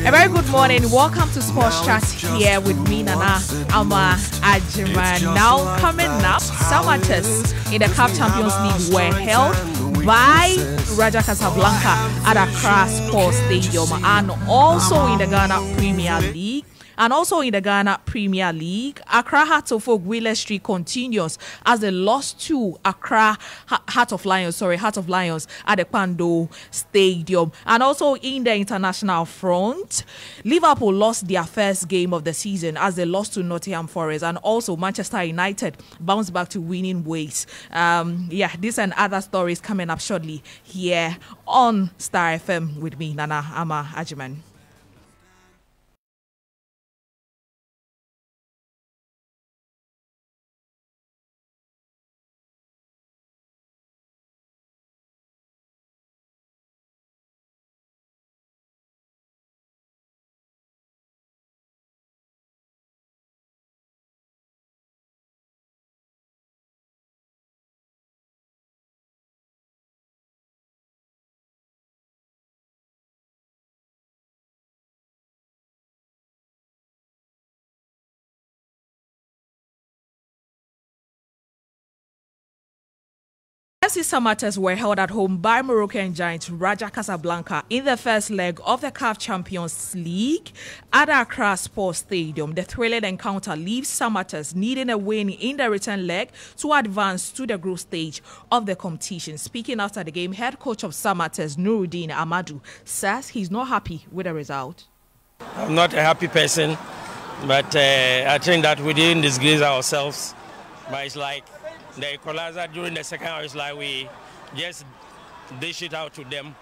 A very good morning. Welcome to Sports Chat here with me, Nana Agyemang. Now coming up, Samatas in the CAF Champions League were held by Raja Casablanca at Accra Sports Stadium, and also in the Ghana Premier League. Accra Heart of Oak Wheeler Street continues as they lost to Accra Heart of Lions at the Pando Stadium. And also in the international front, Liverpool lost their first game of the season as they lost to Nottingham Forest, and also Manchester United bounced back to winning ways. This and other stories coming up shortly here on Star FM with me, Nana Agyemang. FC Samatas were held at home by Moroccan giant Raja Casablanca in the first leg of the CAF Champions League at Accra Sports Stadium. The thrilling encounter leaves Samatas needing a win in the return leg to advance to the group stage of the competition. Speaking after the game, head coach of Samatas, Nuruddin Amadou, says he's not happy with the result. I'm not a happy person, but I think that we didn't disgrace ourselves. But it's like the equalizer during the second half is like we just dish it out to them,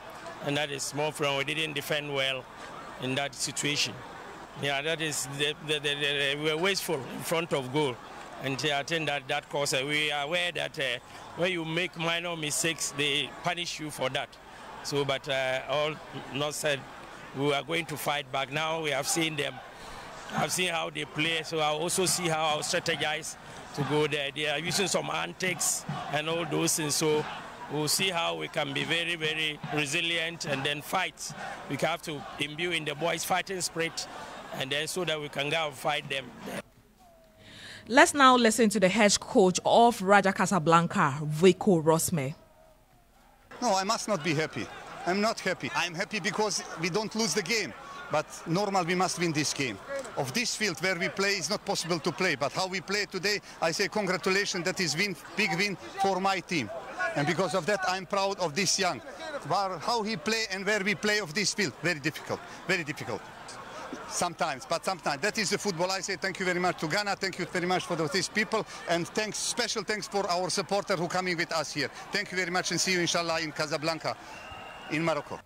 and that is small from we didn't defend well in that situation. Yeah, that is we were wasteful in front of goal, and I think that caused we are aware that when you make minor mistakes, they punish you for that. So, but all not said, we are going to fight back. Now we have seen them. I've seen how they play, so I'll also see how I'll strategize to go there. They are using some antics and all those things, so we'll see how we can be very, very resilient and then fight. We have to imbue in the boys' fighting spirit, and then so that we can go and fight them. Let's now listen to the head coach of Raja Casablanca, Vico Rosme. No, I must not be happy. I'm not happy. I'm happy because we don't lose the game. But normal, we must win this game. Of this field where we play, it's not possible to play. But how we play today, I say congratulations, that is big win for my team. And because of that, I'm proud of this young. How he play and where we play of this field, very difficult, very difficult. Sometimes. That is the football. I say thank you very much to Ghana, thank you very much for these people, and special thanks for our supporter who coming with us here. Thank you very much, and see you inshallah in Casablanca, in Morocco.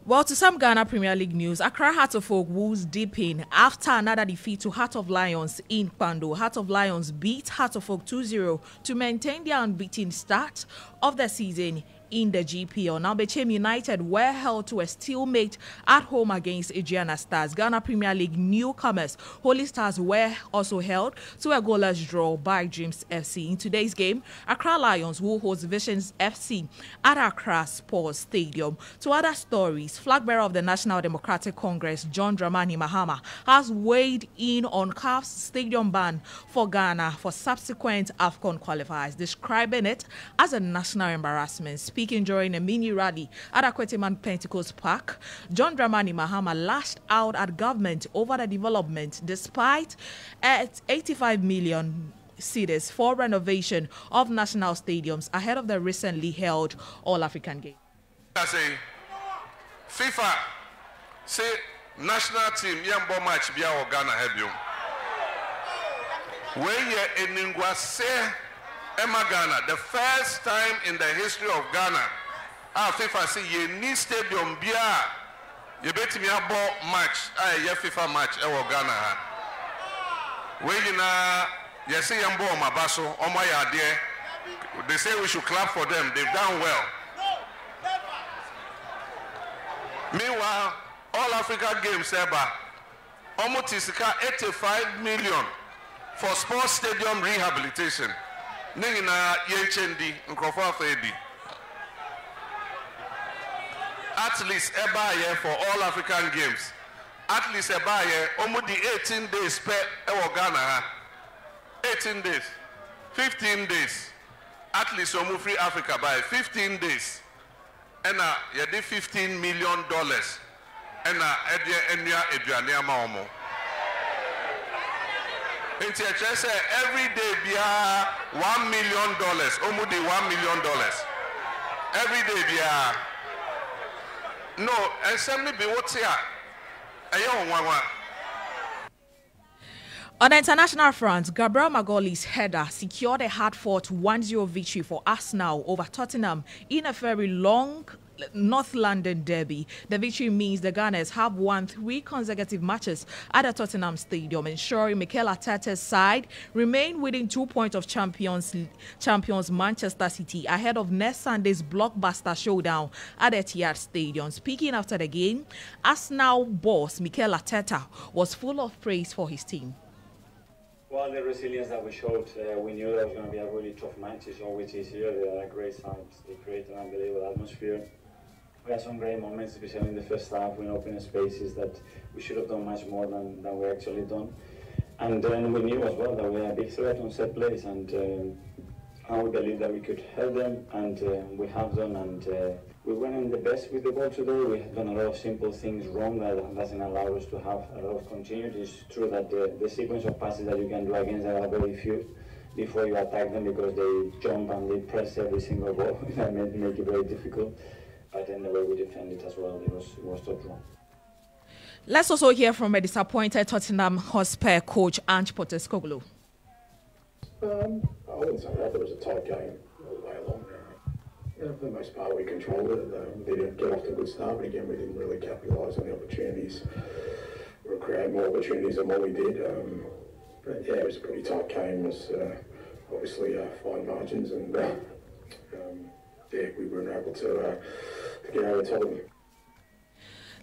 Well, to some Ghana Premier League news, Accra Heart of Oak woes deep in after another defeat to Heart of Lions in Pando. Heart of Lions beat Heart of Oak 2-0 to maintain their unbeaten start of the season in the GPL. Now, Bechem United were held to a stalemate at home against Agyemang Stars. Ghana Premier League newcomers Holy Stars were also held to a goalless draw by Dreams FC. In today's game, Accra Lions will host Visions FC at Accra Sports Stadium. To other stories, flag bearer of the National Democratic Congress, John Dramani Mahama, has weighed in on CAF's stadium ban for Ghana for subsequent AFCON qualifiers, describing it as a national embarrassment. Speaking during a mini rally at Agyemang Pentecost Park, John Dramani Mahama lashed out at government over the development despite 85 million cedis for renovation of national stadiums ahead of the recently held All-African Games. I say, FIFA say national team yambo match bia o Ghana hebio. When ye eningwa say Emma Ghana, the first time in the history of Ghana, FIFA say ye need stadium bia ye beti me abo match ye FIFA match e wo Ghana ha. We na ye say yambo mabaso omo ya there. They say we should clap for them. They've done well. Meanwhile, All Africa Games eba almost 85 million for sports stadium rehabilitation. Ningina yenchendi nkrofo afedi. at least eba here for all African games. At least eba here, almost the 18 days per Ghana. 18 days, 15 days. At least almost free Africa by 15 days. And you did $15 million. And Edria Maomo. And say every day be $1 million, almost $1 million. Every day be no, and send me be what's here. On the international front, Gabriel Magoli's header secured a hard-fought 1-0 victory for Arsenal over Tottenham in a very long North London derby. The victory means the Gunners have won 3 consecutive matches at the Tottenham Stadium, ensuring Mikel Arteta's side remain within 2 points of champions Manchester City ahead of next Sunday's blockbuster showdown at Etihad Stadium. Speaking after the game, Arsenal boss Mikel Arteta was full of praise for his team. Well, the resilience that we showed, we knew that was going to be a really tough match. It's always easier. They are a great side. They create an unbelievable atmosphere. We had some great moments, especially in the first half, when opening spaces that we should have done much more than we actually done. And then we knew as well that we had a big threat on set plays, and we believed that we could help them, and we have done. And we went in the best with the ball today. We have done a lot of simple things wrong that doesn't allow us to have a lot of continuity. It's true that the sequence of passes that you can do against them are very few before you attack them, because they jump and they press every single ball. That make it very difficult. But then the way we defended as well, it was totally wrong. Let's also hear from a disappointed Tottenham Hotspur coach Ange Postecoglou. I wouldn't say that. There was a tight game all the way along. For the most part, we controlled it. They didn't get off to a good start, but again, we didn't really capitalise on the opportunities. We created more opportunities than what we did. But yeah, it was a pretty tight game. It was obviously fine margins, and yeah, we weren't able to get over the top of them.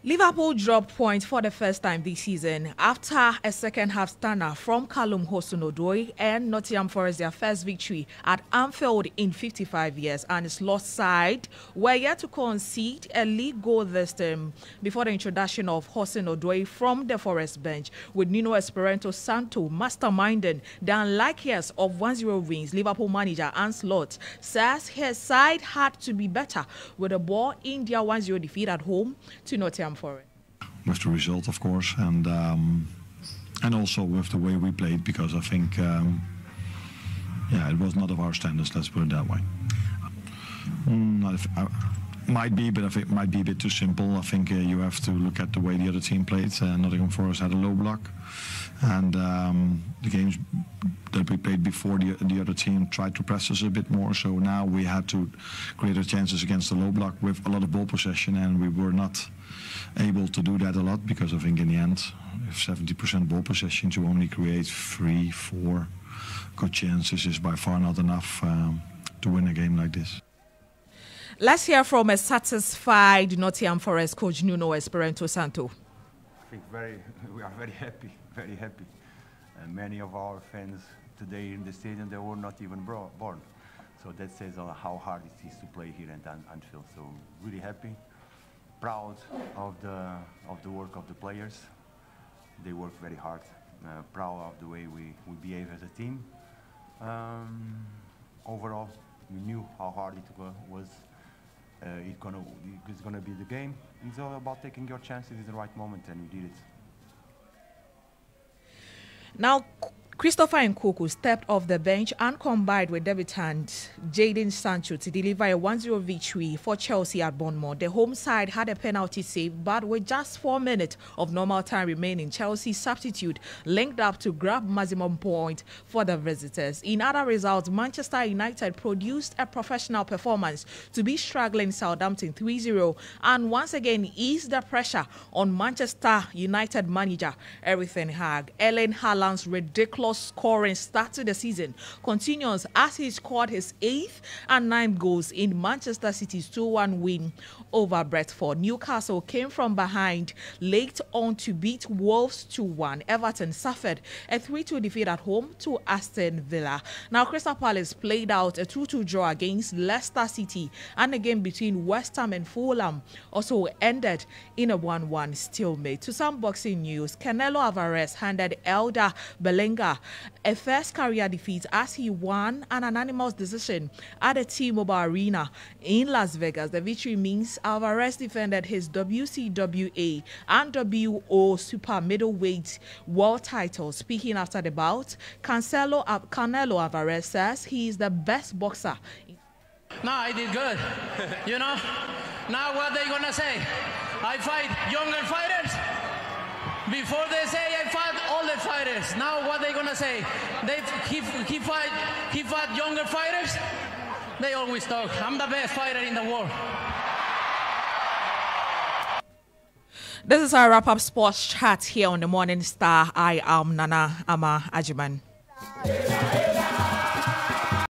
Liverpool dropped points for the first time this season after a second-half stunner from Callum Hudson-Odoi and Nottingham Forest their first victory at Anfield in 55 years, and its lost side were yet to concede a league goal this term before the introduction of Hudson-Odoi from the Forest bench, with Nuno Espirito Santo masterminding the unlikely years of 1-0 wins. Liverpool manager Ancelotti says his side had to be better with the ball in their 1-0 defeat at home to Nottingham Forest. With the result, of course, and also with the way we played, because I think, yeah, it was not of our standards. Let's put it that way. Might be, but I think it might be a bit too simple. I think you have to look at the way the other team played. Nottingham Forest had a low block, and the games that we played before, the other team tried to press us a bit more. So now we had to create our chances against the low block with a lot of ball possession, and we were not able to do that a lot, because I think in the end, if 70% ball possession to only create 3-4 good chances is by far not enough to win a game like this. Let's hear from a satisfied Nottingham Forest coach Nuno Espirito Santo. I think we are very happy, very happy. And many of our fans today in the stadium, they were not even born. So that says how hard it is to play here at Anfield. So really happy, proud of the work of the players. They work very hard. Proud of the way we behave as a team. Overall, we knew how hard it was. It's gonna be the game. It's all about taking your chances in the right moment, and we did it. Now, Christopher Nkunku stepped off the bench and combined with debutant Jadon Sancho to deliver a 1-0 victory for Chelsea at Bournemouth. The home side had a penalty save, but with just 4 minutes of normal time remaining, Chelsea's substitute linked up to grab maximum point for the visitors. In other results, Manchester United produced a professional performance to be struggling Southampton 3-0 and once again eased the pressure on Manchester United manager Erik ten Hag. Erling Haaland's ridiculous scoring start to the season continues as he scored his 8th and 9th goals in Manchester City's 2-1 win over Brentford. Newcastle came from behind late on to beat Wolves 2-1. Everton suffered a 3-2 defeat at home to Aston Villa. Now, Crystal Palace played out a 2-2 draw against Leicester City, and a game between West Ham and Fulham also ended in a 1-1 stalemate. To some boxing news, Canelo Alvarez handed Elder Berlanga a first career defeat as he won an unanimous decision at the T-Mobile Arena in Las Vegas. The victory means Alvarez defended his WCWA and WO super middleweight world titles. Speaking after the bout, Canelo Alvarez says he is the best boxer. No, I did good. You know, now what they gonna say? I fight younger fighters. Before they say I fought older fighters. Now what they gonna say? He fought younger fighters. They always talk. I'm the best fighter in the world. This is our wrap-up sports chat here on the Morning Star. I am Nana Ama Agyemang.